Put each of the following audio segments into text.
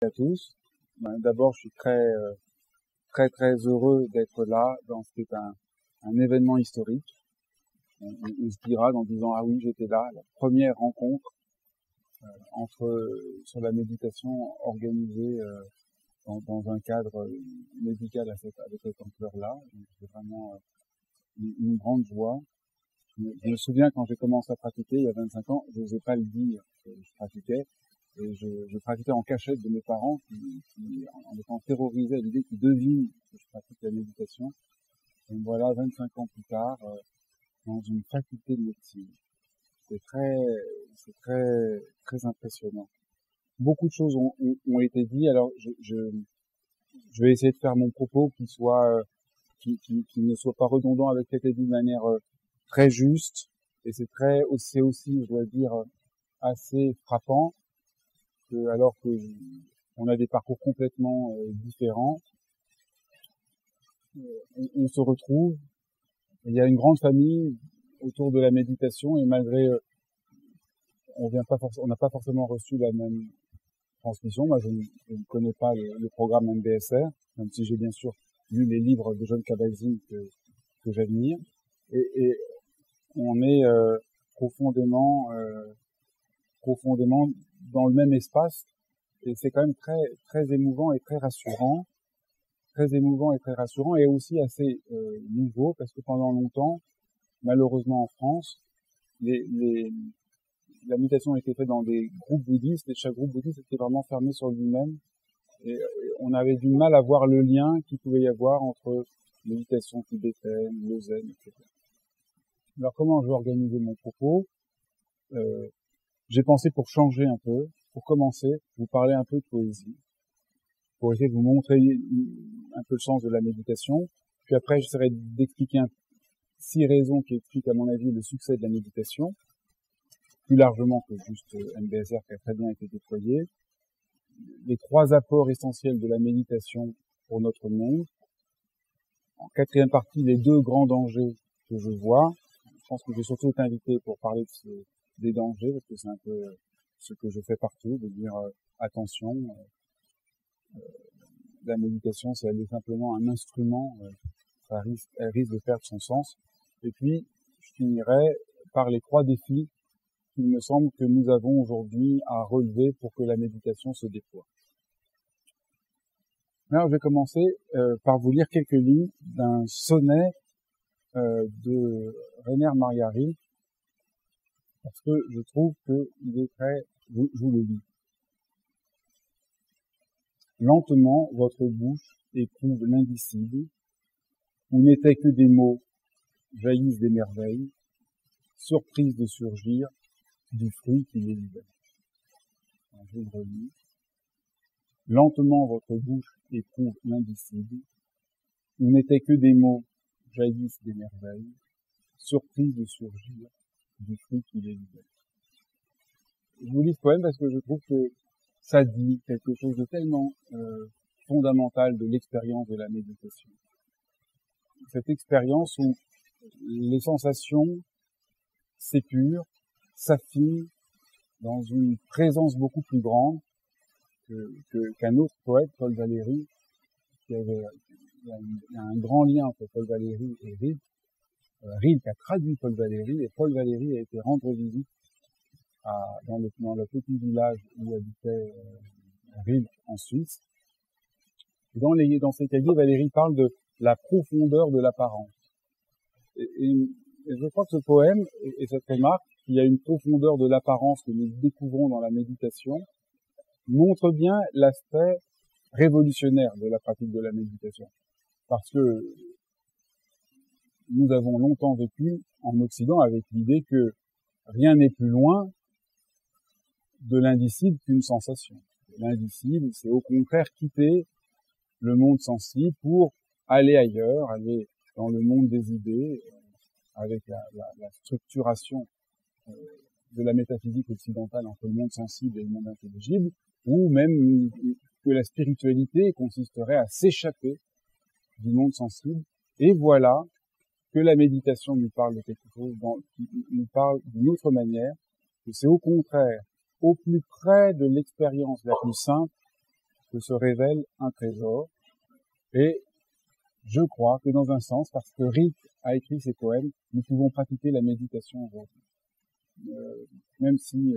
à tous. D'abord, je suis très heureux d'être là dans ce qui est un événement historique. On se dira en disant ah oui, j'étais là, la première rencontre sur la méditation organisée dans un cadre médical avec cette ampleur-là. C'est vraiment une grande joie. Je me souviens quand j'ai commencé à pratiquer il y a 25 ans, je n'osais pas le dire que je pratiquais. Et je pratiquais en cachette de mes parents qui en étant terrorisés à l'idée qu'ils devinent que je pratique la méditation. Et voilà, 25 ans plus tard, dans une faculté de médecine. C'est très impressionnant. Beaucoup de choses ont été dites. Alors, je vais essayer de faire mon propos qui ne soit pas redondant avec ce qui a été dit de manière très juste. Et c'est aussi, je dois dire, assez frappant. Alors que on a des parcours complètement différents, on se retrouve. Il y a une grande famille autour de la méditation et malgré on n'a pas forcément reçu la même transmission. Moi, je ne connais pas le programme MBSR, même si j'ai bien sûr lu les livres de John Kabat-Zinn que j'admire. Et on est profondément dans le même espace, et c'est quand même très émouvant et très rassurant, et aussi assez nouveau, parce que pendant longtemps, malheureusement en France, la méditation a été faite dans des groupes bouddhistes, et chaque groupe bouddhiste était vraiment fermé sur lui-même, et on avait du mal à voir le lien qu'il pouvait y avoir entre méditation tibétaine, le zen, etc. Alors comment je vais organiser mon propos? J'ai pensé pour changer un peu, pour commencer, vous parler un peu de poésie, pour essayer de vous montrer un peu le sens de la méditation. Puis après, j'essaierai d'expliquer 6 raisons qui expliquent, à mon avis, le succès de la méditation, plus largement que juste MBSR qui a très bien été déployé. Les 3 apports essentiels de la méditation pour notre monde. En 4e partie, les 2 grands dangers que je vois. Je pense que je vais surtout être invité pour parler des dangers, parce que c'est un peu ce que je fais partout, de dire attention, la méditation, c'est simplement un instrument, elle risque de perdre son sens. Et puis, je finirai par les 3 défis qu'il me semble que nous avons aujourd'hui à relever pour que la méditation se déploie. Alors, je vais commencer par vous lire quelques lignes d'un sonnet de Rainer Maria Rilke, parce que je trouve qu'il est je vous le lis. Lentement, votre bouche éprouve l'indicible, où n'étaient que des mots, jaillissent des merveilles, surprise de surgir du fruit qui les libère. Alors, je le relis. Lentement, votre bouche éprouve l'indicible, où n'étaient que des mots, jaillissent des merveilles, surprise de surgir du fruit qui les libère. Je vous lis ce poème parce que je trouve que ça dit quelque chose de tellement fondamental de l'expérience de la méditation. Cette expérience où les sensations s'épurent, s'affinent dans une présence beaucoup plus grande qu'un autre poète, Paul Valéry, il y a un grand lien entre Paul Valéry et Rilke. Rilke a traduit Paul Valéry, et Paul Valéry a été rendre visite dans le petit village où habitait Rilke en Suisse. Et dans ces cahiers, Valéry parle de la profondeur de l'apparence. Et je crois que ce poème et cette remarque, qu'il y a une profondeur de l'apparence que nous découvrons dans la méditation, montre bien l'aspect révolutionnaire de la pratique de la méditation. Parce que nous avons longtemps vécu en Occident avec l'idée que rien n'est plus loin de l'indicible qu'une sensation. L'indicible, c'est au contraire quitter le monde sensible pour aller ailleurs, aller dans le monde des idées, avec la structuration de la métaphysique occidentale entre le monde sensible et le monde intelligible, ou même que la spiritualité consisterait à s'échapper du monde sensible. Et voilà que la méditation nous parle de quelque chose, nous parle d'une autre manière, que c'est au contraire, au plus près de l'expérience la plus simple, que se révèle un trésor. Et je crois que dans un sens, parce que Rilke a écrit ces poèmes, nous pouvons pratiquer la méditation aujourd'hui. Même si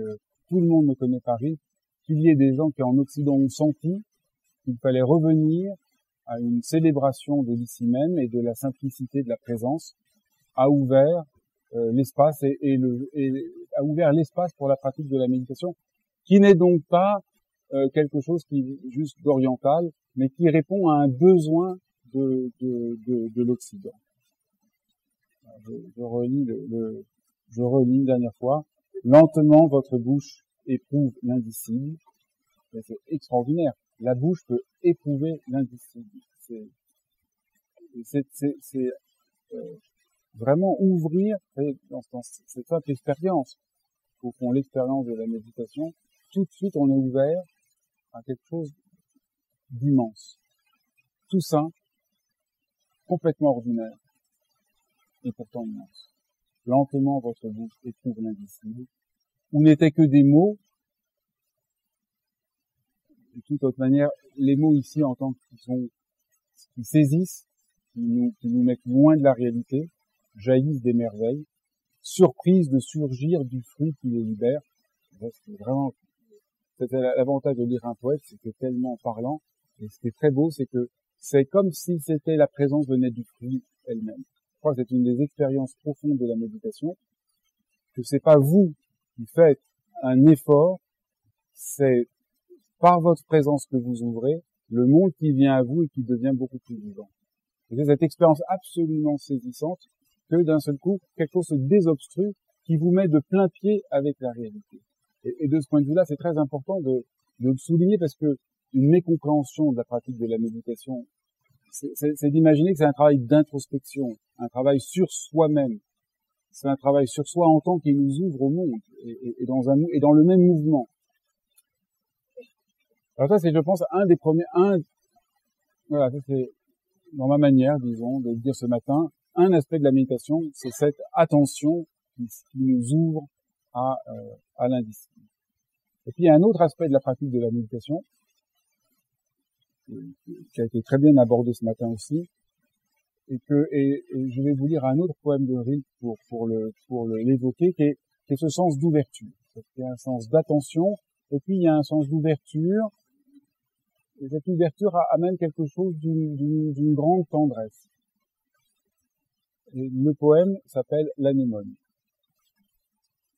tout le monde ne connaît pas Rilke, qu'il y ait des gens qui en Occident ont senti qu'il fallait revenir à une célébration de l'ici même et de la simplicité de la présence, a ouvert l'espace et a ouvert l'espace pour la pratique de la méditation, qui n'est donc pas quelque chose qui est juste d'oriental, mais qui répond à un besoin de l'Occident. Je relis une dernière fois. Lentement, votre bouche éprouve l'indicible. C'est extraordinaire. La bouche peut éprouver l'indicible. C'est vraiment ouvrir dans cette simple expérience. Au fond, l'expérience de la méditation, tout de suite, on est ouvert à quelque chose d'immense, tout simple, complètement ordinaire, et pourtant immense. Lentement, votre bouche éprouve l'indicible. Où n'étaient que des mots. De toute autre manière, les mots ici, en tant qui saisissent, qui nous mettent loin de la réalité, jaillissent des merveilles, surprise de surgir du fruit qui les libère. C'était l'avantage de lire un poète, c'était tellement parlant, et ce qui est très beau, c'est que c'est comme si c'était la présence venait du fruit elle-même. Je crois que c'est une des expériences profondes de la méditation, que c'est pas vous qui faites un effort, c'est par votre présence que vous ouvrez le monde qui vient à vous et qui devient beaucoup plus vivant. Et c'est cette expérience absolument saisissante que d'un seul coup, quelque chose se désobstrue qui vous met de plein pied avec la réalité. Et de ce point de vue-là, c'est très important de le souligner parce que une mécompréhension de la pratique de la méditation, c'est d'imaginer que c'est un travail d'introspection, un travail sur soi-même. C'est un travail sur soi en tant qu'il nous ouvre au monde et dans le même mouvement. Alors ça, c'est, je pense, voilà, ça c'est dans ma manière, disons, de le dire ce matin, un aspect de la méditation, c'est cette attention qui nous ouvre à l'indicible. Et puis il y a un autre aspect de la pratique de la méditation qui a été très bien abordé ce matin aussi, et je vais vous lire un autre poème de Rilke pour l'évoquer, qui est ce sens d'ouverture. Il y a un sens d'attention, et puis il y a un sens d'ouverture, et cette ouverture a même quelque chose d'une grande tendresse. Et le poème s'appelle l'Anémone.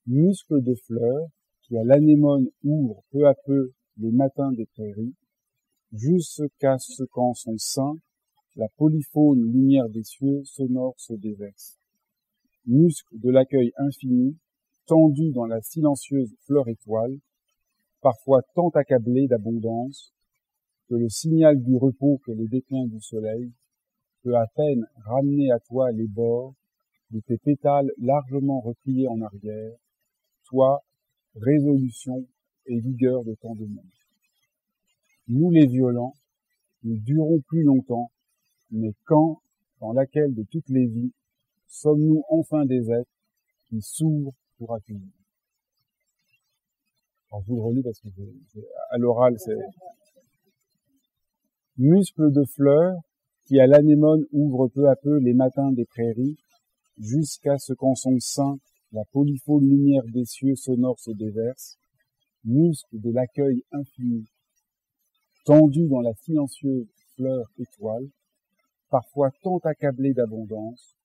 Muscle de fleur qui à l'anémone ouvre peu à peu les matins des prairies, jusqu'à ce qu'en son sein, la polyphone lumière des cieux sonore se déverse. Muscle de l'accueil infini, tendu dans la silencieuse fleur étoile, parfois tant accablé d'abondance, que le signal du repos qu'est le déclin du soleil peut à peine ramener à toi les bords de tes pétales largement repliés en arrière, toi, résolution et vigueur de tant de monde. Nous les violents, nous durons plus longtemps, mais quand, dans laquelle de toutes les vies, sommes-nous enfin des êtres qui s'ouvrent pour accueillir. Alors, je vous le relis parce que à l'oral, c'est muscle de fleur qui à l'anémone ouvre peu à peu les matins des prairies, jusqu'à ce qu'en son sein la polyphone lumière des cieux sonore se déverse, muscle de l'accueil infini, tendu dans la silencieuse fleur étoile, parfois tant accablé d'abondance,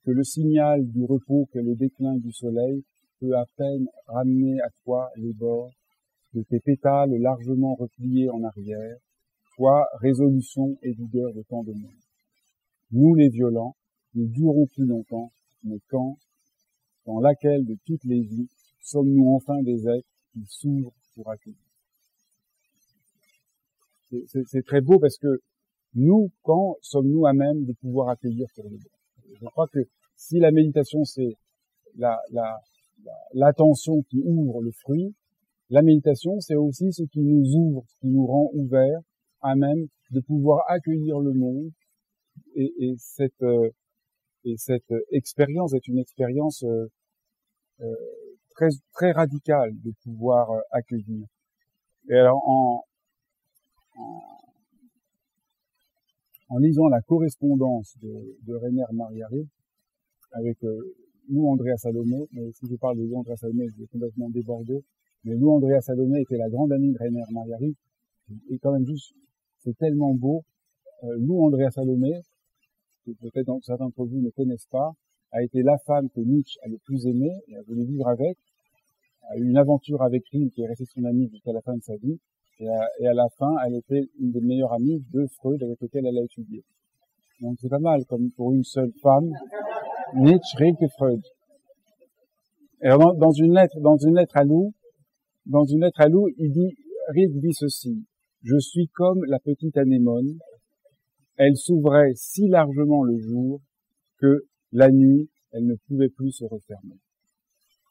que le signal du repos qu'est le déclin du soleil peut à peine ramener à toi les bords de tes pétales largement repliés en arrière, toi, résolution et vigueur de tant de monde. Nous les violents, nous durons plus longtemps, mais quand, dans laquelle de toutes les vies, sommes-nous enfin des êtres qui s'ouvrent pour accueillir. C'est très beau parce que nous, quand sommes-nous à même de pouvoir accueillir pour les autres? Je crois que si la méditation c'est l'attention qui ouvre le fruit, la méditation c'est aussi ce qui nous ouvre, ce qui nous rend ouverts à même de pouvoir accueillir le monde et cette expérience est une expérience très radicale de pouvoir accueillir. Et alors en lisant la correspondance de Rainer Maria Rilke avec Lou Andrea Salomé, mais si je parle de Lou Andrea Salomé, je vais complètement déborder, mais Lou Andrea Salomé était la grande amie de Rainer Maria Rilke, et quand même juste, c'est tellement beau. Lou Andrea Salomé, que peut-être certains d'entre vous ne connaissent pas, a été la femme que Nietzsche a le plus aimée et a voulu vivre avec, a eu une aventure avec Rilke qui est restée son amie jusqu'à la fin de sa vie, et à la fin, elle était une des meilleures amies de Freud avec lequel elle a étudié. Donc c'est pas mal, comme pour une seule femme, Nietzsche, Rilke et Freud. Et alors, dans une lettre à Lou, Rilke dit ceci: je suis comme la petite anémone, elle s'ouvrait si largement le jour que la nuit, elle ne pouvait plus se refermer.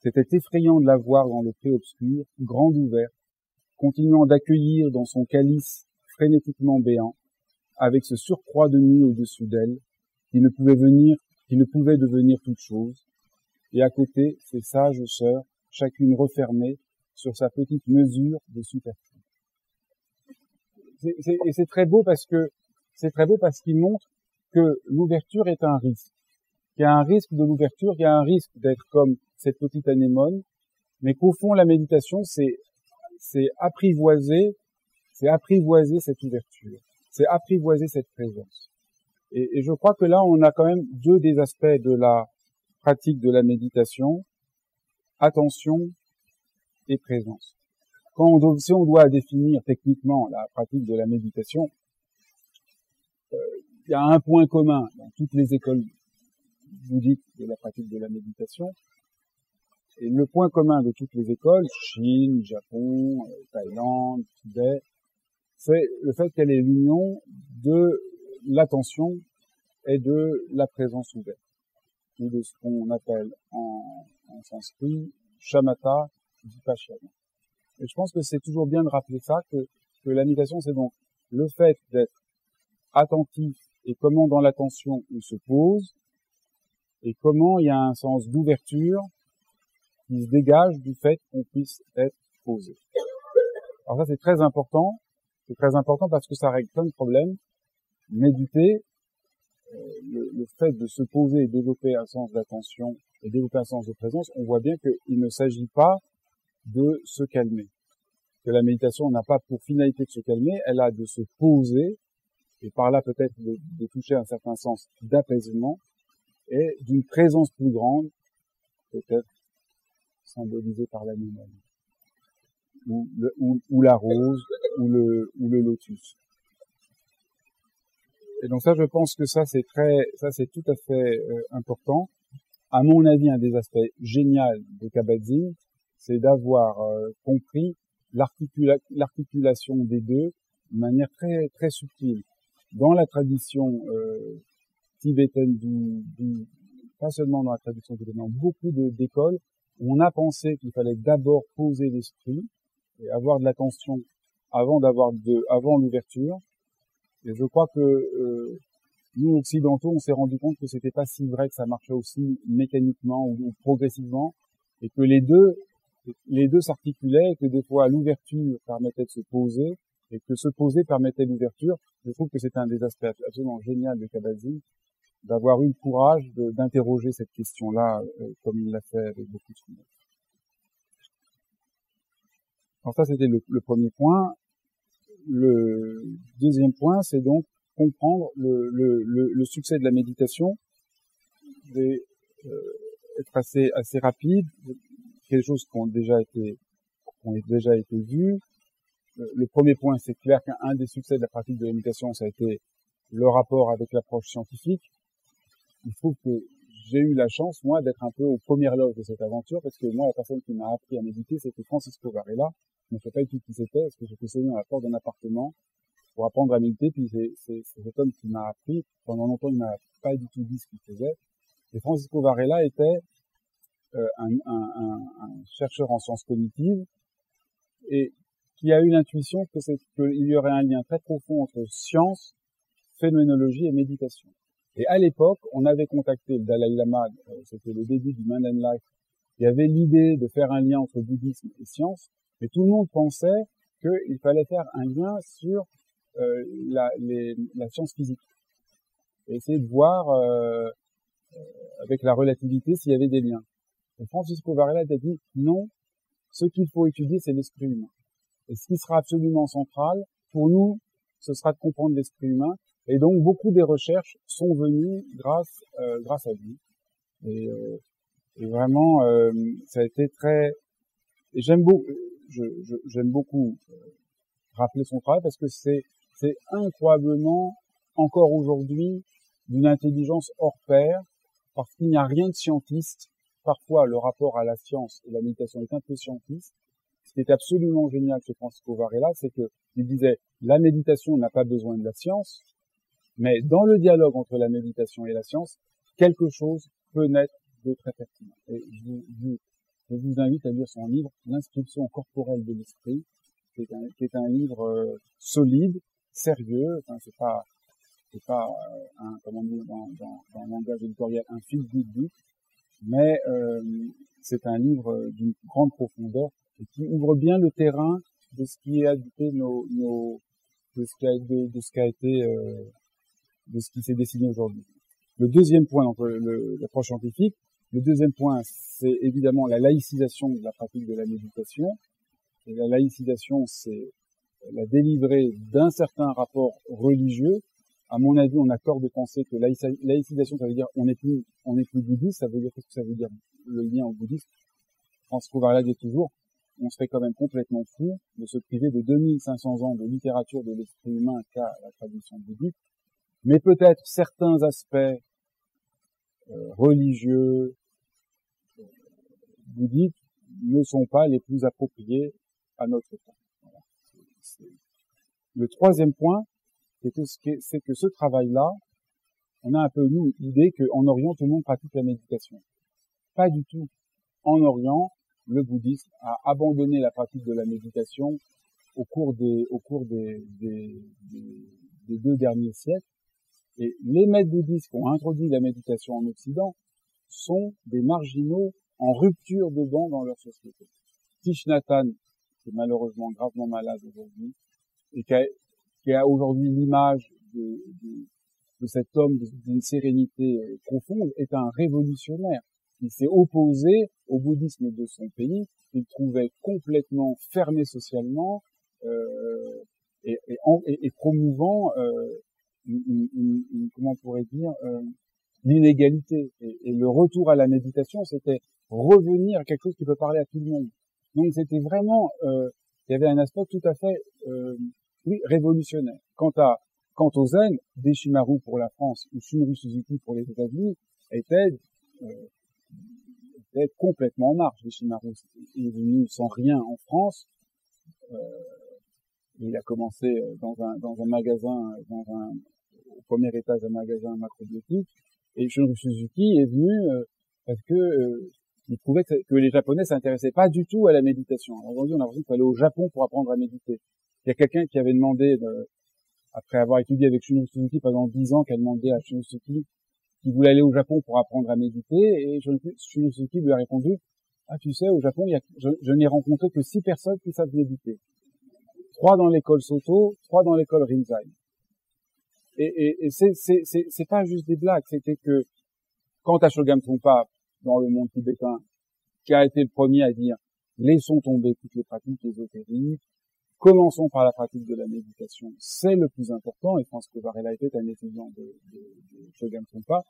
C'était effrayant de la voir dans le pré obscur, grande ouverte, continuant d'accueillir dans son calice frénétiquement béant, avec ce surcroît de nuit au-dessus d'elle, qui ne pouvait devenir toute chose, et à côté, ses sages sœurs, chacune refermée sur sa petite mesure de superficie. Et c'est très beau parce qu'il montre que l'ouverture est un risque. Qu'il y a un risque de l'ouverture, qu'il y a un risque d'être comme cette petite anémone, mais qu'au fond, la méditation, c'est apprivoiser cette ouverture, c'est apprivoiser cette présence. Et je crois que là, on a quand même deux des aspects de la pratique de la méditation: attention et présence. Si on doit définir techniquement la pratique de la méditation, il y a un point commun dans toutes les écoles bouddhiques de la pratique de la méditation. Et le point commun de toutes les écoles, Chine, Japon, Thaïlande, Tibet, c'est le fait qu'elle est l'union de l'attention et de la présence ouverte, ou de ce qu'on appelle en sanskrit shamatha vipassana. Et je pense que c'est toujours bien de rappeler ça, que la méditation, c'est donc le fait d'être attentif et comment dans l'attention on se pose, et comment il y a un sens d'ouverture qui se dégage du fait qu'on puisse être posé. Alors ça, c'est très important parce que ça règle plein de problèmes. Méditer, le fait de se poser et développer un sens d'attention et développer un sens de présence, on voit bien qu'il ne s'agit pas de se calmer. Que la méditation n'a pas pour finalité de se calmer, elle a de se poser, et par là peut-être de toucher un certain sens d'apaisement, et d'une présence plus grande, peut-être symbolisée par l'anémone, ou la rose, ou le lotus. Et donc ça, je pense que ça c'est tout à fait important. À mon avis, un des aspects géniaux de Kabat-Zinn, c'est d'avoir compris l'articulation des deux de manière très très subtile. Dans la tradition tibétaine, pas seulement dans la tradition tibétaine, dans beaucoup d'écoles, on a pensé qu'il fallait d'abord poser l'esprit et avoir de l'attention avant l'ouverture. Et je crois que nous occidentaux, on s'est rendu compte que c'était pas si vrai, que ça marchait aussi mécaniquement ou progressivement, et que les deux s'articulaient, et que des fois l'ouverture permettait de se poser, et que se poser permettait l'ouverture. Je trouve que c'est un des aspects absolument génial de Kabat-Zinn, d'avoir eu le courage d'interroger cette question-là, comme il l'a fait avec beaucoup de souvenirs. Alors ça, c'était le premier point. Le deuxième point, c'est donc comprendre le succès de la méditation. Je vais être assez rapide, quelque chose qui ont déjà été vues. Le premier point, c'est clair qu'un des succès de la pratique de la méditation, ça a été le rapport avec l'approche scientifique. Il trouve que j'ai eu la chance, moi, d'être un peu aux premières loges de cette aventure, parce que moi, la personne qui m'a appris à méditer, c'était Francisco Varela. Je ne sais pas du tout qui c'était, parce que j'étais sonné à la porte d'un appartement pour apprendre à méditer, puis c'est cet homme qui m'a appris. Pendant longtemps, il m'a pas du tout dit ce qu'il faisait. Et Francisco Varela était un chercheur en sciences cognitives, et qui a eu l'intuition qu'il y aurait un lien très profond entre science, phénoménologie et méditation. Et à l'époque, on avait contacté le Dalai Lama, c'était le début du Man and Life, il y avait l'idée de faire un lien entre bouddhisme et science, mais tout le monde pensait qu'il fallait faire un lien sur la science physique et essayer de voir avec la relativité s'il y avait des liens. Et Francisco Varela a dit non, ce qu'il faut étudier, c'est l'esprit humain. Et ce qui sera absolument central, pour nous, ce sera de comprendre l'esprit humain. Et donc, beaucoup des recherches sont venues grâce à lui. Et vraiment, ça a été très... Et j'aime beaucoup rappeler son travail parce que c'est incroyablement, encore aujourd'hui, d'une intelligence hors pair, parce qu'il n'y a rien de scientiste. Parfois, le rapport à la science et la méditation est un peu scientiste. Ce qui est absolument génial chez Francisco Varela, c'est que il disait la méditation n'a pas besoin de la science, mais dans le dialogue entre la méditation et la science, quelque chose peut naître de très pertinent. Et je vous invite à lire son livre L'inscription corporelle de l'esprit, qui est un livre solide, sérieux. Enfin, c'est pas un, comment dire dans le langage éditorial, un feel good book, mais c'est un livre d'une grande profondeur et qui ouvre bien le terrain de ce qui a été de ce qui s'est dessiné aujourd'hui. Le deuxième point, donc l'approche scientifique. Le deuxième point, c'est évidemment la laïcisation de la pratique de la méditation. Et la laïcisation, c'est la délivrée d'un certain rapport religieux. À mon avis, on a tort de penser que laïcisation, ça veut dire on n'est plus bouddhiste. Ça veut dire, qu'est-ce que ça veut dire le lien au bouddhisme? Francisco Varela dit toujours, on serait quand même complètement fou de se priver de 2500 ans de littérature de l'esprit humain qu'a la tradition bouddhique. Mais peut-être certains aspects religieux, bouddhiques, ne sont pas les plus appropriés à notre temps. Voilà. Le troisième point, c'est que ce travail-là, on a un peu, nous, l'idée qu'en Orient, tout le monde pratique la méditation. Pas du tout. En Orient, le bouddhisme a abandonné la pratique de la méditation au cours des 2 derniers siècles. Et les maîtres bouddhistes qui ont introduit la méditation en Occident sont des marginaux en rupture de banc dans leur société. Thich Nhat Hanh, qui est malheureusement gravement malade aujourd'hui, et qui a aujourd'hui l'image de cet homme d'une sérénité profonde, est un révolutionnaire. Il s'est opposé au bouddhisme de son pays, qu'il trouvait complètement fermé socialement et promouvant comment on pourrait dire l'inégalité. Et le retour à la méditation, c'était revenir à quelque chose qui peut parler à tout le monde. Donc c'était vraiment, il y avait un aspect tout à fait révolutionnaire. Quant au zen, Deshimaru pour la France ou Shunryu Suzuki pour les États-Unis étaient complètement en marche. Deshimaru est venu sans rien en France. Il a commencé dans un magasin, au premier étage d'un magasin macrobiotique, et Shunryu Suzuki est venu parce que il trouvait que les Japonais s'intéressaient pas du tout à la méditation. Alors, aujourd'hui, on a l'impression qu'il fallait au Japon pour apprendre à méditer. Il y a quelqu'un qui avait demandé, après avoir étudié avec Shunryu Suzuki pendant 10 ans, qui a demandé à Shunryu Suzuki qui voulait aller au Japon pour apprendre à méditer, et Shunryu Suzuki lui a répondu, ah, tu sais, au Japon, je n'ai rencontré que 6 personnes qui savent méditer. 3 dans l'école Soto, 3 dans l'école Rinzai. Et c'est pas juste des blagues, c'était que, quant à Shogam Trungpa, dans le monde tibétain, qui a été le premier à dire, laissons tomber toutes les pratiques ésotériques, commençons par la pratique de la méditation, c'est le plus important, et je pense que Varela était un étudiant de Shogam Trungpa,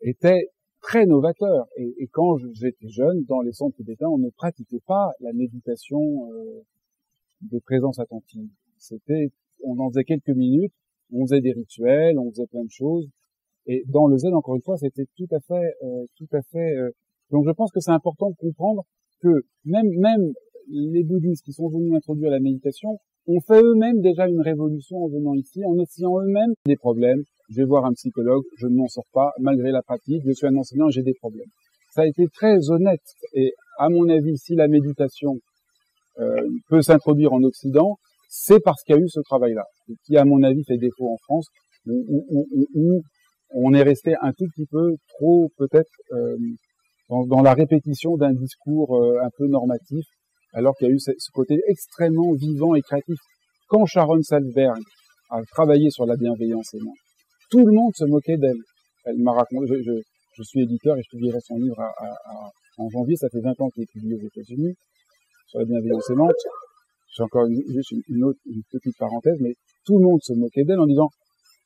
était très novateur. Et quand j'étais jeune, dans les centres tibétains, on ne pratiquait pas la méditation de présence attentive. On en faisait quelques minutes, on faisait des rituels, on faisait plein de choses. Et dans le zen, encore une fois, c'était tout à fait. Donc, je pense que c'est important de comprendre que même les bouddhistes qui sont venus introduire la méditation ont fait eux-mêmes déjà une révolution en venant ici, en essayant eux-mêmes des problèmes. Je vais voir un psychologue, je ne m'en sors pas, malgré la pratique, je suis un enseignant, j'ai des problèmes. Ça a été très honnête. Et à mon avis, si la méditation peut s'introduire en Occident, c'est parce qu'il y a eu ce travail-là, qui, à mon avis, fait défaut en France, où on est resté un tout petit peu trop, peut-être, dans la répétition d'un discours un peu normatif, alors qu'il y a eu ce côté extrêmement vivant et créatif. quand Sharon Salzberg a travaillé sur la bienveillance aimante, tout le monde se moquait d'elle. Elle m'a raconté, je suis éditeur et je publierai son livre en janvier, ça fait 20 ans qu'il est publié aux États-Unis, sur la bienveillance aimante. J'ai encore une petite parenthèse, mais tout le monde se moquait d'elle en disant,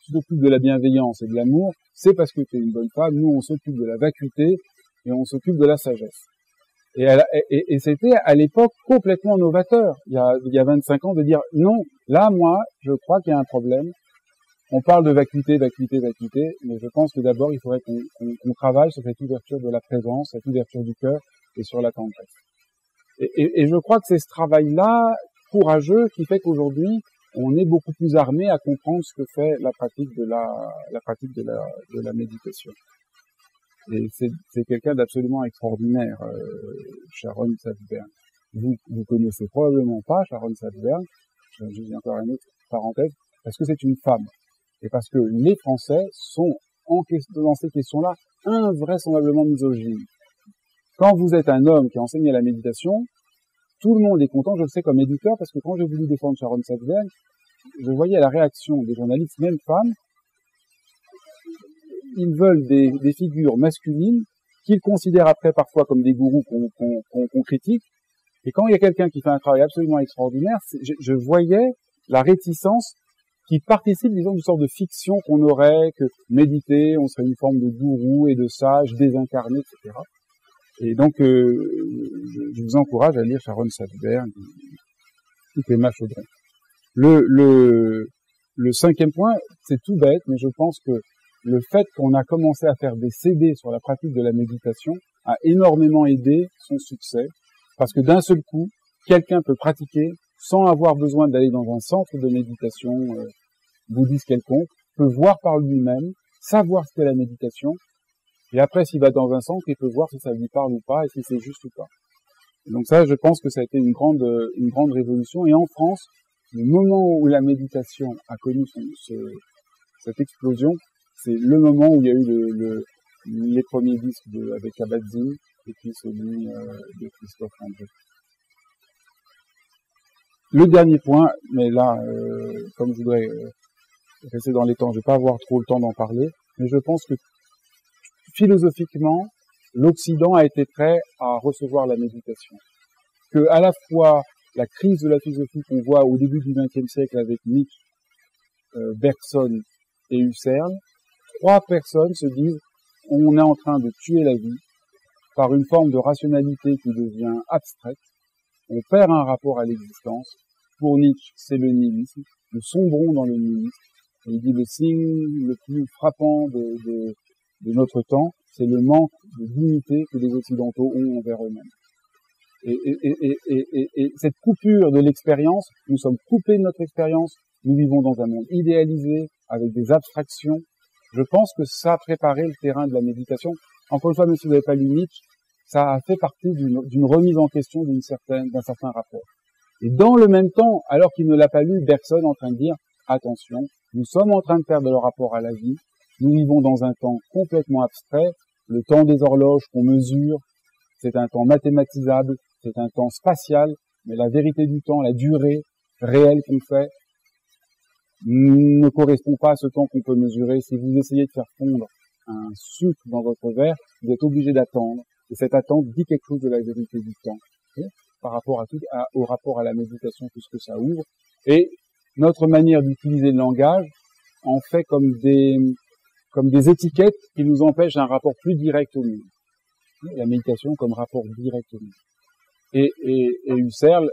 tu t'occupes de la bienveillance et de l'amour, c'est parce que tu es une bonne femme, nous on s'occupe de la vacuité et on s'occupe de la sagesse. Et c'était à l'époque complètement novateur, il y a 25 ans, de dire non, là moi, je crois qu'il y a un problème. On parle de vacuité, mais je pense que d'abord il faudrait qu'on travaille sur cette ouverture de la présence, cette ouverture du cœur et sur la tendresse. Et je crois que c'est ce travail-là courageux qui fait qu'aujourd'hui on est beaucoup plus armé à comprendre ce que fait la pratique de la méditation. Et c'est quelqu'un d'absolument extraordinaire, Sharon Salzberg. Vous connaissez probablement pas Sharon Salzberg. J'ai encore une autre parenthèse, parce que c'est une femme. Et parce que les Français sont, dans ces questions-là, invraisemblablement misogynes. Quand vous êtes un homme qui enseigne la méditation, tout le monde est content, je le sais comme éditeur, parce que quand j'ai voulu défendre Sharon Salzberg, je voyais la réaction des journalistes, même femmes. Ils veulent des figures masculines qu'ils considèrent après parfois comme des gourous qu'on critique. Et quand il y a quelqu'un qui fait un travail absolument extraordinaire, je voyais la réticence qui participe, disons, d'une sorte de fiction qu'on aurait, que méditer, on serait une forme de gourou et de sage désincarné, etc. Et donc, je vous encourage à lire Sharon Salzberg ou Clément Chaudron. Le 5e point, c'est tout bête, mais je pense que le fait qu'on a commencé à faire des CD sur la pratique de la méditation a énormément aidé son succès, parce que d'un seul coup, quelqu'un peut pratiquer sans avoir besoin d'aller dans un centre de méditation bouddhiste quelconque, peut voir par lui-même, savoir ce qu'est la méditation, et après, s'il va dans un centre, il peut voir si ça lui parle ou pas, et si c'est juste ou pas. Et donc ça, je pense que ça a été une grande révolution, et en France, le moment où la méditation a connu cette explosion, c'est le moment où il y a eu les premiers disques avec Kabat-Zinn et puis celui de Christophe André. Le dernier point, mais là, comme je voudrais rester dans les temps, je vais pas avoir trop le temps d'en parler, mais je pense que philosophiquement, l'Occident a été prêt à recevoir la méditation. Que à la fois la crise de la philosophie qu'on voit au début du XXe siècle avec Nietzsche, Bergson et Husserl, 3 personnes se disent on est en train de tuer la vie par une forme de rationalité qui devient abstraite, on perd un rapport à l'existence. Pour Nietzsche, c'est le nihilisme, nous sombrons dans le nihilisme. Et il dit le signe le plus frappant de notre temps, c'est le manque de dignité que les Occidentaux ont envers eux-mêmes. Et cette coupure de l'expérience, nous sommes coupés de notre expérience, nous vivons dans un monde idéalisé, avec des abstractions. Je pense que ça a préparé le terrain de la méditation. Encore une fois, même si vous n'avez pas lu Nietzsche, ça a fait partie d'une remise en question d'un certain rapport. Et dans le même temps, alors qu'il ne l'a pas lu, Bergson est en train de dire, attention, nous sommes en train de perdre le rapport à la vie, nous vivons dans un temps complètement abstrait, le temps des horloges qu'on mesure, c'est un temps mathématisable, c'est un temps spatial, mais la vérité du temps, la durée réelle qu'on fait, ne correspond pas à ce temps qu'on peut mesurer. Si vous essayez de faire fondre un sucre dans votre verre, vous êtes obligé d'attendre. Et cette attente dit quelque chose de la vérité du temps. Par rapport au rapport à la méditation, tout ce que ça ouvre. Et notre manière d'utiliser le langage en fait comme des étiquettes qui nous empêchent un rapport plus direct au monde. La méditation comme rapport direct au monde. Et Husserl,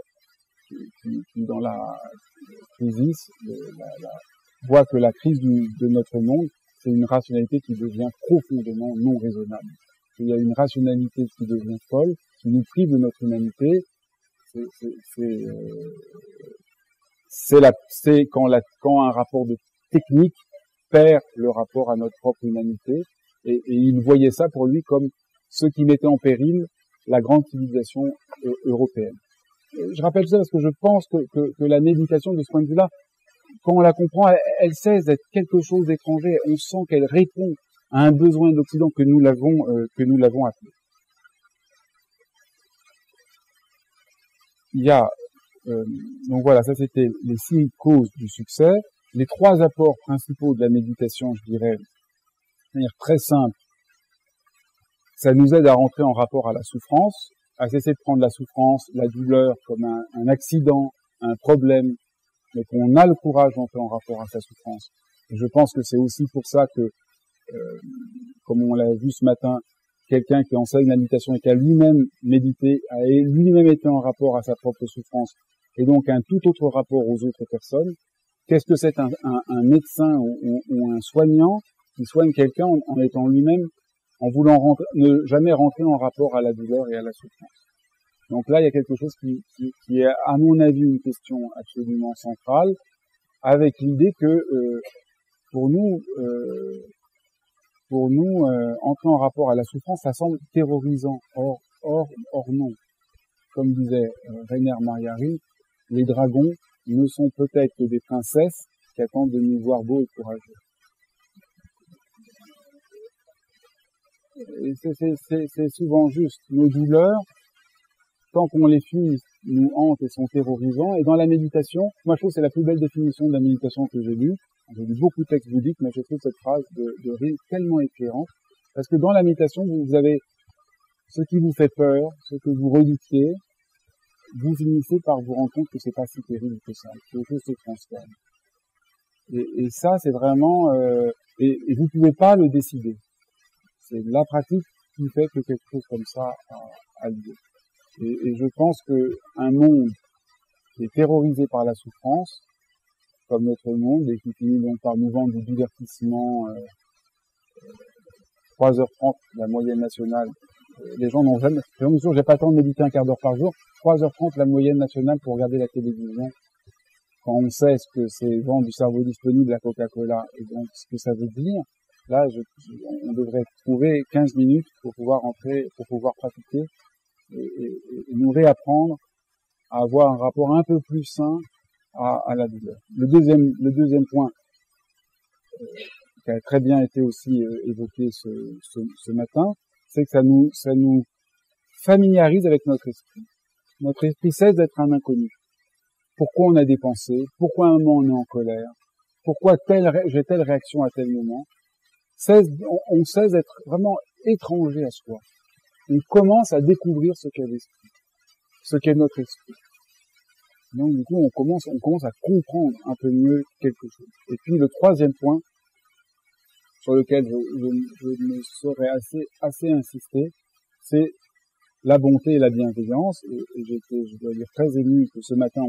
qui dans la crisis, voit que la crise de notre monde, c'est une rationalité qui devient profondément non raisonnable. Il y a une rationalité qui devient folle, qui nous prive de notre humanité. C'est quand un rapport de technique perd le rapport à notre propre humanité. Et il voyait ça pour lui comme ce qui mettait en péril la grande civilisation européenne. Je rappelle ça parce que je pense que la méditation, de ce point de vue-là, quand on la comprend, elle cesse d'être quelque chose d'étranger. On sent qu'elle répond à un besoin d'Occident que nous l'avons appelé. Il y a Donc voilà, ça c'était les 6 causes du succès. Les 3 apports principaux de la méditation, je dirais, de manière très simple, ça nous aide à rentrer en rapport à la souffrance, à cesser de prendre la souffrance, la douleur comme un accident, un problème, mais qu'on a le courage d'entrer en rapport à sa souffrance. Et je pense que c'est aussi pour ça que, comme on l'a vu ce matin, quelqu'un qui enseigne la méditation et qui a lui-même médité, a lui-même été en rapport à sa propre souffrance, et donc un tout autre rapport aux autres personnes. Qu'est-ce que c'est un médecin ou un soignant qui soigne quelqu'un en étant lui-même, en voulant ne jamais rentrer en rapport à la douleur et à la souffrance. Donc là, il y a quelque chose qui est, à mon avis, une question absolument centrale, avec l'idée que pour nous, entrer en rapport à la souffrance, ça semble terrorisant. Or non. Comme disait Rainer Mariari, les dragons ne sont peut-être que des princesses qui attendent de nous voir beaux et courageux. Et c'est souvent juste. Nos douleurs, tant qu'on les fuit, nous hantent et sont terrorisants. Et dans la méditation, moi je trouve que c'est la plus belle définition de la méditation que j'ai lue. J'ai lu beaucoup de textes bouddhiques, mais je trouve cette phrase de Rin tellement éclairante. Parce que dans la méditation, vous avez ce qui vous fait peur, ce que vous redoutiez, vous finissez par vous rendre compte que c'est pas si terrible que ça, que les choses se transforment. Et ça, c'est vraiment, et vous pouvez pas le décider. C'est la pratique qui fait que quelque chose comme ça a lieu. Et je pense que un monde qui est terrorisé par la souffrance, comme notre monde, et qui finit donc par nous vendre du divertissement, 3h30, la moyenne nationale. Les gens n'ont jamais, j'ai pas le temps de méditer un quart d'heure par jour, 3h30 la moyenne nationale pour regarder la télévision. Quand on sait ce que c'est vendre du cerveau disponible à Coca-Cola, et donc ce que ça veut dire, là, on devrait trouver 15 minutes pour pouvoir entrer, pour pouvoir pratiquer et nous réapprendre à avoir un rapport un peu plus sain à la douleur. Le deuxième point, qui a très bien été aussi évoqué ce matin, c'est que ça nous familiarise avec notre esprit. Notre esprit cesse d'être un inconnu. Pourquoi on a des pensées? Pourquoi à un moment on est en colère? Pourquoi j'ai telle réaction à tel moment? On cesse d'être vraiment étranger à soi. On commence à découvrir ce qu'est l'esprit, ce qu'est notre esprit. Donc du coup, on commence à comprendre un peu mieux quelque chose. Et puis le troisième point, sur lequel je ne saurais assez insister, c'est la bonté et la bienveillance. Et j'étais, je dois dire, très ému que ce matin,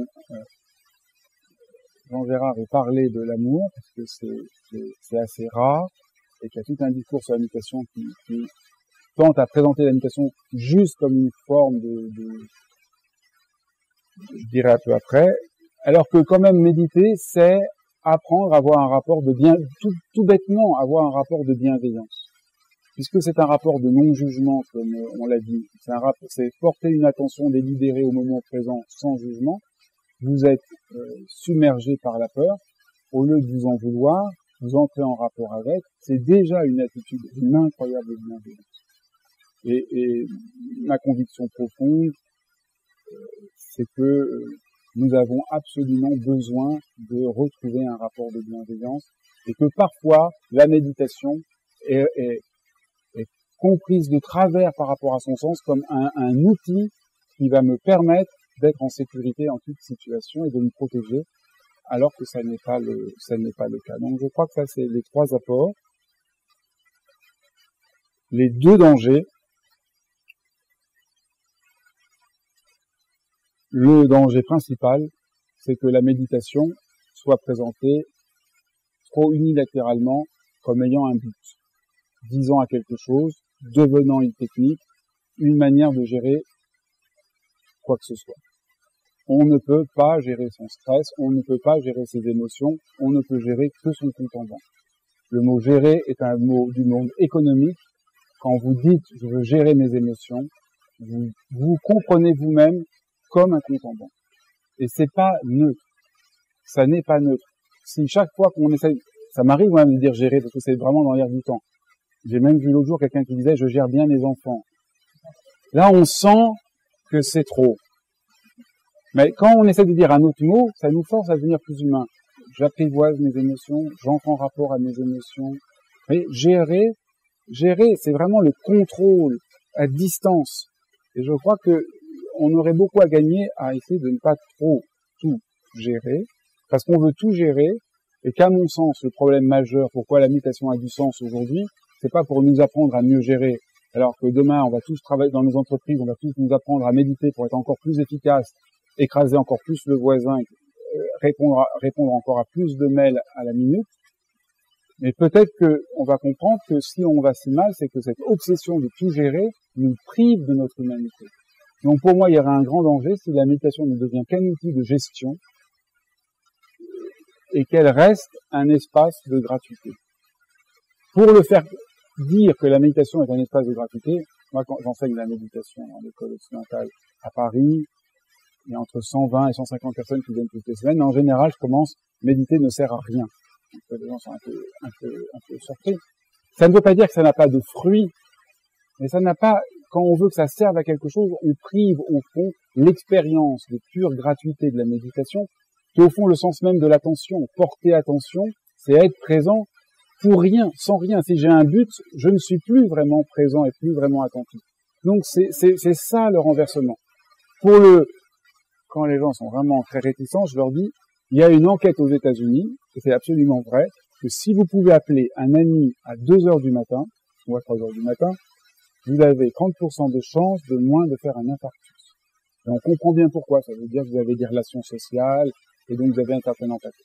Jean Gérard ait parlé de l'amour, parce que c'est assez rare, et qu'il y a tout un discours sur la méditation qui tente à présenter la méditation juste comme une forme je dirais un peu après, alors que quand même méditer, c'est apprendre à avoir un rapport de tout bêtement, avoir un rapport de bienveillance. Puisque c'est un rapport de non-jugement, comme on l'a dit, c'est porter une attention délibérée au moment présent sans jugement. Vous êtes submergé par la peur, au lieu de vous en vouloir, vous entrez en rapport avec, c'est déjà une attitude d'une incroyable bienveillance. Et ma conviction profonde, c'est que nous avons absolument besoin de retrouver un rapport de bienveillance et que parfois la méditation est comprise de travers par rapport à son sens comme un outil qui va me permettre d'être en sécurité en toute situation et de me protéger, alors que ça n'est pas le cas. Donc je crois que ça c'est les 3 apports. Les 2 dangers. Le danger principal, c'est que la méditation soit présentée trop unilatéralement comme ayant un but, disant à quelque chose, devenant une technique, une manière de gérer quoi que ce soit. On ne peut pas gérer son stress, on ne peut pas gérer ses émotions, on ne peut gérer que son compte en banque. Le mot gérer est un mot du monde économique. Quand vous dites je veux gérer mes émotions, vous comprenez vous-même comme un compte en banque. Et c'est pas neutre. Ça n'est pas neutre. Si chaque fois qu'on essaye, ça m'arrive quand même de dire gérer parce que c'est vraiment dans l'air du temps. J'ai même vu l'autre jour quelqu'un qui disait je gère bien mes enfants. Là, on sent que c'est trop. Mais quand on essaie de dire un autre mot, ça nous force à devenir plus humain. J'apprivoise mes émotions, j'entre en rapport à mes émotions. Mais gérer, c'est vraiment le contrôle à distance. Et je crois que on aurait beaucoup à gagner à essayer de ne pas trop tout gérer, parce qu'on veut tout gérer, et qu'à mon sens, le problème majeur, pourquoi la méditation a du sens aujourd'hui, c'est pas pour nous apprendre à mieux gérer, alors que demain, on va tous travailler dans nos entreprises, on va tous nous apprendre à méditer pour être encore plus efficace, écraser encore plus le voisin, répondre encore à plus de mails à la minute. Mais peut-être que on va comprendre que si on va si mal, c'est que cette obsession de tout gérer nous prive de notre humanité. Donc pour moi, il y aurait un grand danger si la méditation ne devient qu'un outil de gestion et qu'elle reste un espace de gratuité. Pour le faire dire que la méditation est un espace de gratuité, moi quand j'enseigne la méditation à l'école occidentale à Paris, il y a entre 120 et 150 personnes qui viennent toutes les semaines, mais en général, je commence, méditer ne sert à rien. Donc, les gens sont un peu surpris. Ça ne veut pas dire que ça n'a pas de fruits, mais ça n'a pas, quand on veut que ça serve à quelque chose, on prive, au fond, l'expérience de pure gratuité de la méditation, qui est au fond le sens même de l'attention. Porter attention, c'est être présent pour rien, sans rien. Si j'ai un but, je ne suis plus vraiment présent et plus vraiment attentif. Donc c'est ça le renversement. Quand les gens sont vraiment très réticents, je leur dis, il y a une enquête aux États-Unis, et c'est absolument vrai, que si vous pouvez appeler un ami à 2 heures du matin, ou à 3 heures du matin, vous avez 30% de chance de moins de faire un infarctus. Et on comprend bien pourquoi. Ça veut dire que vous avez des relations sociales, et donc vous avez un certain empathie.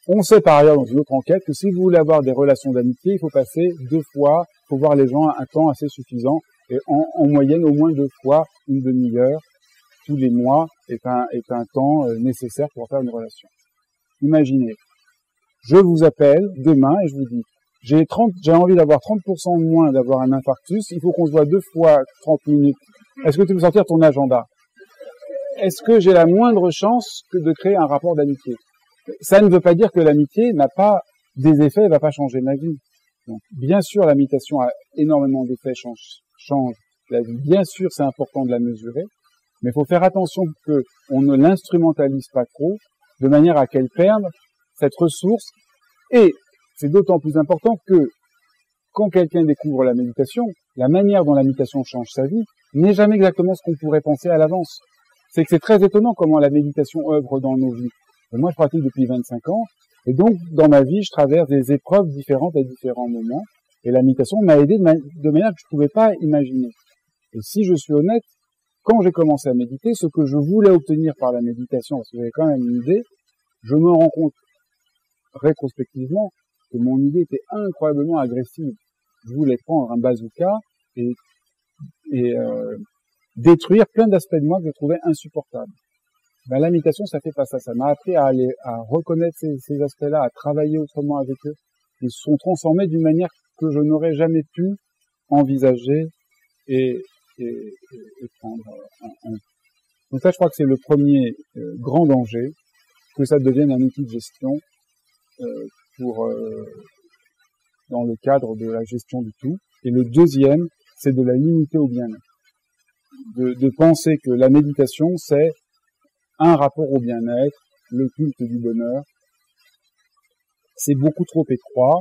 On sait par ailleurs dans une autre enquête que si vous voulez avoir des relations d'amitié, il faut passer 2 fois, il faut voir les gens un temps assez suffisant, et en moyenne au moins 2 fois, une demi-heure, tous les mois, est un temps nécessaire pour faire une relation. Imaginez, je vous appelle demain et je vous dis, j'ai envie d'avoir 30% de moins d'avoir un infarctus, il faut qu'on se voit 2 fois 30 minutes. Est-ce que tu peux sortir ton agenda? Est-ce que j'ai la moindre chance que de créer un rapport d'amitié? Ça ne veut pas dire que l'amitié n'a pas des effets, elle va pas changer ma vie. Donc, bien sûr, la méditation a énormément d'effets, change la vie. Bien sûr, c'est important de la mesurer, mais il faut faire attention qu'on ne l'instrumentalise pas trop, de manière à qu'elle perde cette ressource. Et c'est d'autant plus important que quand quelqu'un découvre la méditation, la manière dont la méditation change sa vie n'est jamais exactement ce qu'on pourrait penser à l'avance. C'est que c'est très étonnant comment la méditation œuvre dans nos vies. Et moi, je pratique depuis 25 ans, et donc, dans ma vie, je traverse des épreuves différentes à différents moments, et la méditation m'a aidé de manière que je ne pouvais pas imaginer. Et si je suis honnête, quand j'ai commencé à méditer, ce que je voulais obtenir par la méditation, parce que j'avais quand même une idée, je me rends compte rétrospectivement que mon idée était incroyablement agressive. Je voulais prendre un bazooka et détruire plein d'aspects de moi que je trouvais insupportables. Ben, la méditation, ça fait pas ça. Ça m'a appris à reconnaître ces aspects-là, à travailler autrement avec eux. Ils se sont transformés d'une manière que je n'aurais jamais pu envisager et prendre en compte. Donc ça, je crois que c'est le premier grand danger, que ça devienne un outil de gestion dans le cadre de la gestion du tout. Et le deuxième, c'est de la limiter au bien-être. De penser que la méditation, c'est un rapport au bien-être, le culte du bonheur. C'est beaucoup trop étroit.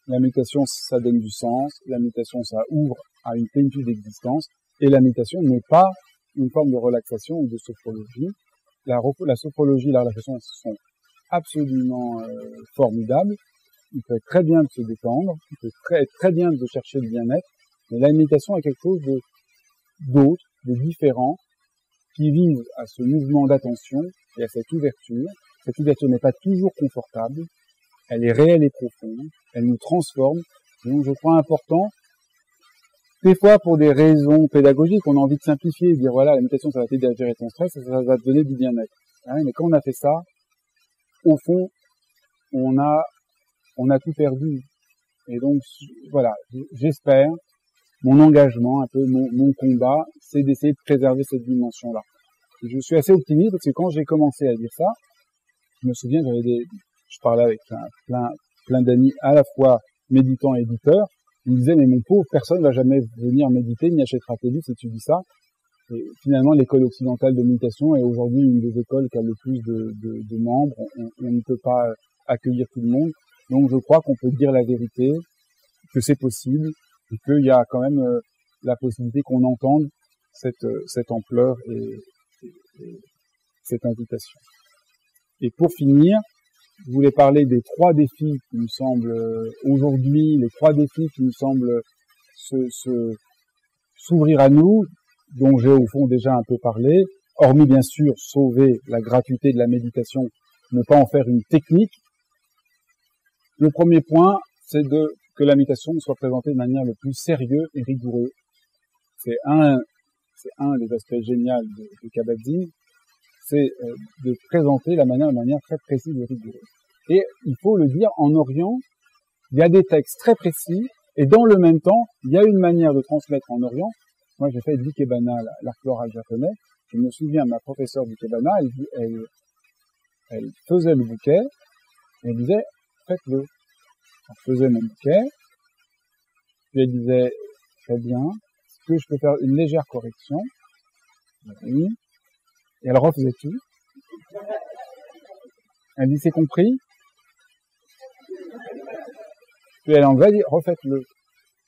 La méditation, ça donne du sens. La méditation, ça ouvre à une plénitude d'existence. Et la méditation n'est pas une forme de relaxation ou de sophrologie. La sophrologie et la relaxation sont absolument formidables. Il peut être très bien de se détendre. Il peut être très bien de chercher le bien-être. Mais la méditation est quelque chose d'autre, de différent, qui vise à ce mouvement d'attention et à cette ouverture. Cette ouverture n'est pas toujours confortable, elle est réelle et profonde, elle nous transforme. Donc je crois important, des fois pour des raisons pédagogiques, on a envie de simplifier, de dire voilà, la méditation ça va t'aider à gérer ton stress, ça va te donner du bien-être. Hein, mais quand on a fait ça, au fond, on a tout perdu. Et donc voilà, j'espère, mon engagement, un peu mon combat, c'est d'essayer de préserver cette dimension-là. Et je suis assez optimiste parce que quand j'ai commencé à dire ça, je me souviens, je parlais avec plein d'amis à la fois méditants et éditeurs. Ils me disaient, mais mon pauvre, personne ne va jamais venir méditer, ni achètera tes livres si tu dis ça. Et finalement, l'école occidentale de méditation est aujourd'hui une des écoles qui a le plus de membres. On ne peut pas accueillir tout le monde. Donc je crois qu'on peut dire la vérité, que c'est possible, et qu'il y a quand même la possibilité qu'on entende cette ampleur et cette invitation. Et pour finir, je voulais parler des 3 défis qui me semblent aujourd'hui, les 3 défis qui me semblent s'ouvrir à nous, dont j'ai au fond déjà un peu parlé, hormis bien sûr sauver la gratuité de la méditation, ne pas en faire une technique. Le premier point, c'est que la méditation soit présentée de manière le plus sérieuse et rigoureuse. C'est un des aspects géniaux de Kabat-Zinn, c'est de présenter la manière de manière très précise et rigoureuse. Et il faut le dire, en Orient, il y a des textes très précis, et dans le même temps, il y a une manière de transmettre en Orient. Moi, j'ai fait l'ikebana, l'art floral japonais. Je me souviens, ma professeure d'ikebana, elle faisait le bouquet, et elle disait, faites-le. Elle faisait mon bouquet, puis elle disait, très bien, est-ce que je peux faire une légère correction? Oui. Et elle refaisait tout. Elle dit, c'est compris? Puis elle enlevait, elle dit, refaites-le.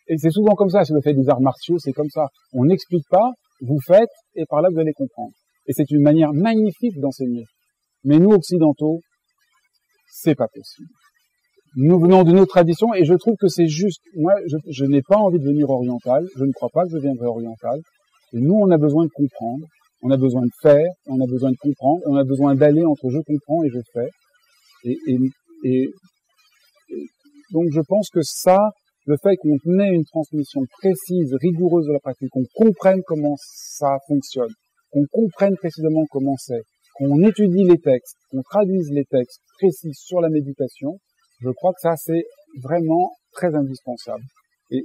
Et c'est souvent comme ça, si vous faites des arts martiaux, c'est comme ça. On n'explique pas, vous faites, et par là vous allez comprendre. Et c'est une manière magnifique d'enseigner. Mais nous, occidentaux, c'est pas possible. Nous venons de nos traditions, et je trouve que c'est juste. Moi, je n'ai pas envie de devenir oriental, je ne crois pas que je viendrai oriental. Et nous, on a besoin de comprendre, on a besoin de faire, on a besoin de comprendre, on a besoin d'aller entre je comprends et je fais. Et donc je pense que ça, le fait qu'on ait une transmission précise, rigoureuse de la pratique, qu'on comprenne comment ça fonctionne, qu'on comprenne précisément comment c'est, qu'on étudie les textes, qu'on traduise les textes précis sur la méditation, je crois que ça c'est vraiment très indispensable. Et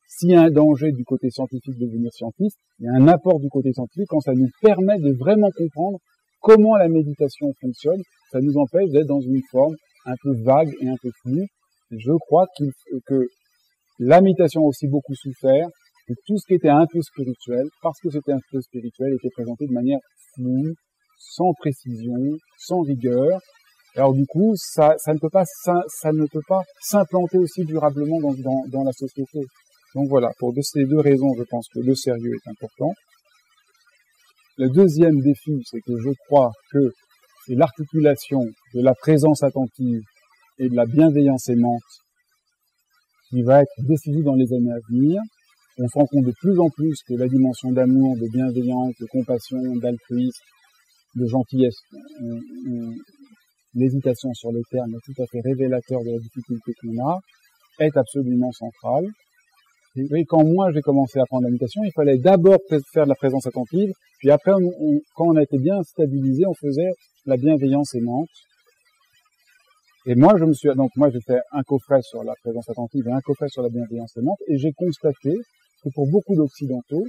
s'il y a un danger du côté scientifique de devenir scientiste, il y a un apport du côté scientifique quand ça nous permet de vraiment comprendre comment la méditation fonctionne. Ça nous empêche d'être dans une forme un peu vague et un peu floue. Et je crois que la méditation a aussi beaucoup souffert de tout ce qui était un peu spirituel, parce que c'était un peu spirituel, était présenté de manière floue, sans précision, sans rigueur. Alors du coup, ça ne peut pas s'implanter aussi durablement dans la société. Donc voilà, pour ces 2 raisons, je pense que le sérieux est important. Le deuxième défi, c'est que je crois que c'est l'articulation de la présence attentive et de la bienveillance aimante qui va être décisive dans les années à venir. On se rend compte de plus en plus que la dimension d'amour, de bienveillance, de compassion, d'altruisme, de gentillesse, l'hésitation sur les termes est tout à fait révélateur de la difficulté qu'on a, est absolument centrale. Et quand moi j'ai commencé à apprendre la méditation, il fallait d'abord faire de la présence attentive, puis après, quand on a été bien stabilisé, on faisait la bienveillance aimante. Et moi, j'ai fait un coffret sur la présence attentive et un coffret sur la bienveillance aimante, et j'ai constaté que pour beaucoup d'occidentaux,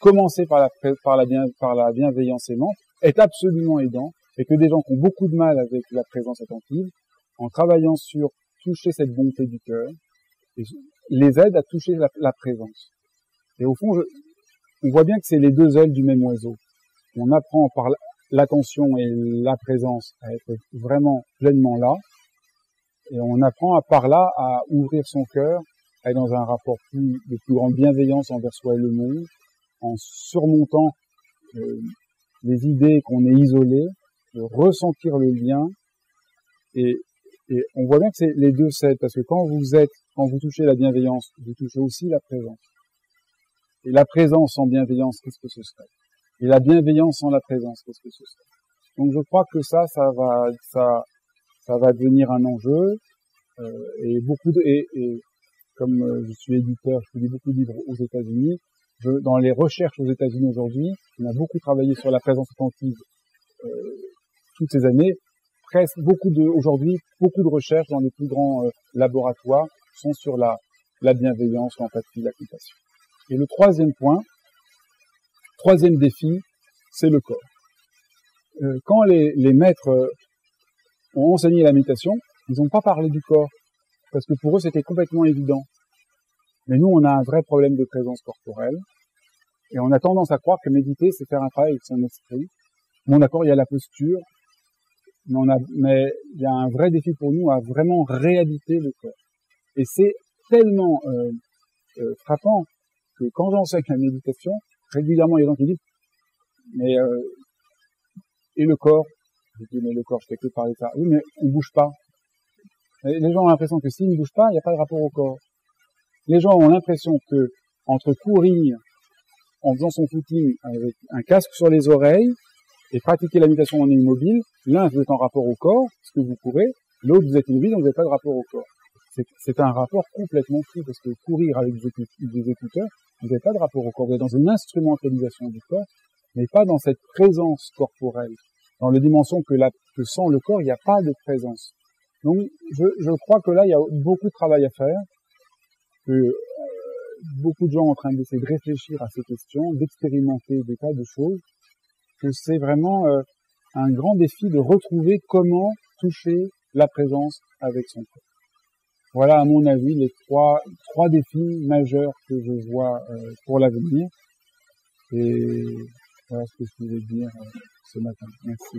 commencer par la bienveillance aimante est absolument aidant, et que des gens qui ont beaucoup de mal avec la présence attentive, en travaillant sur toucher cette bonté du cœur, les aide à toucher la présence. Et au fond, on voit bien que c'est les 2 ailes du même oiseau. On apprend par l'attention et la présence à être vraiment pleinement là, et on apprend par là à ouvrir son cœur, à être dans un rapport de plus grande bienveillance envers soi et le monde, en surmontant les idées qu'on est isolé, de ressentir le lien, et on voit bien que c'est les 2 s'aident, parce que quand vous touchez la bienveillance, vous touchez aussi la présence. Et la présence sans bienveillance, qu'est-ce que ce serait? Et la bienveillance sans la présence, qu'est-ce que ce serait? Donc je crois que ça va devenir un enjeu, et comme je suis éditeur, je publie beaucoup de livres aux États-Unis. Dans les recherches aux États-Unis aujourd'hui, on a beaucoup travaillé sur la présence attentive toutes ces années. Aujourd'hui, beaucoup de recherches dans les plus grands laboratoires sont sur la bienveillance, l'empathie, la compassion. Et le troisième défi, c'est le corps. Quand les maîtres ont enseigné la méditation, ils n'ont pas parlé du corps, parce que pour eux c'était complètement évident. Mais nous, on a un vrai problème de présence corporelle, Et on a tendance à croire que méditer, c'est faire un travail avec son esprit. Bon, d'accord, il y a la posture, mais il y a un vrai défi pour nous à vraiment réhabiter le corps. Et c'est tellement frappant que quand j'enseigne la méditation, régulièrement, il y a des gens qui disent, mais et le corps? Je dis, mais le corps, je fais que parler de ça. Oui, mais on bouge pas. Et les gens ont l'impression que s'ils ne bougent pas, il n'y a pas de rapport au corps. Les gens ont l'impression que entre courir en faisant son footing avec un casque sur les oreilles et pratiquer la méditation en immobile, l'un vous êtes en rapport au corps, parce que vous courez, l'autre vous êtes immobile, donc vous n'avez pas de rapport au corps. C'est un rapport complètement fou, parce que courir avec des écouteurs, vous n'avez pas de rapport au corps. Vous êtes dans une instrumentalisation du corps, mais pas dans cette présence corporelle. Dans les dimensions que sent le corps, il n'y a pas de présence. Donc, je crois que là, il y a beaucoup de travail à faire, que beaucoup de gens sont en train d'essayer de réfléchir à ces questions, d'expérimenter des tas de choses, que c'est vraiment un grand défi de retrouver comment toucher la présence avec son corps. Voilà, à mon avis, les trois défis majeurs que je vois pour l'avenir. Et voilà ce que je voulais dire ce matin. Merci.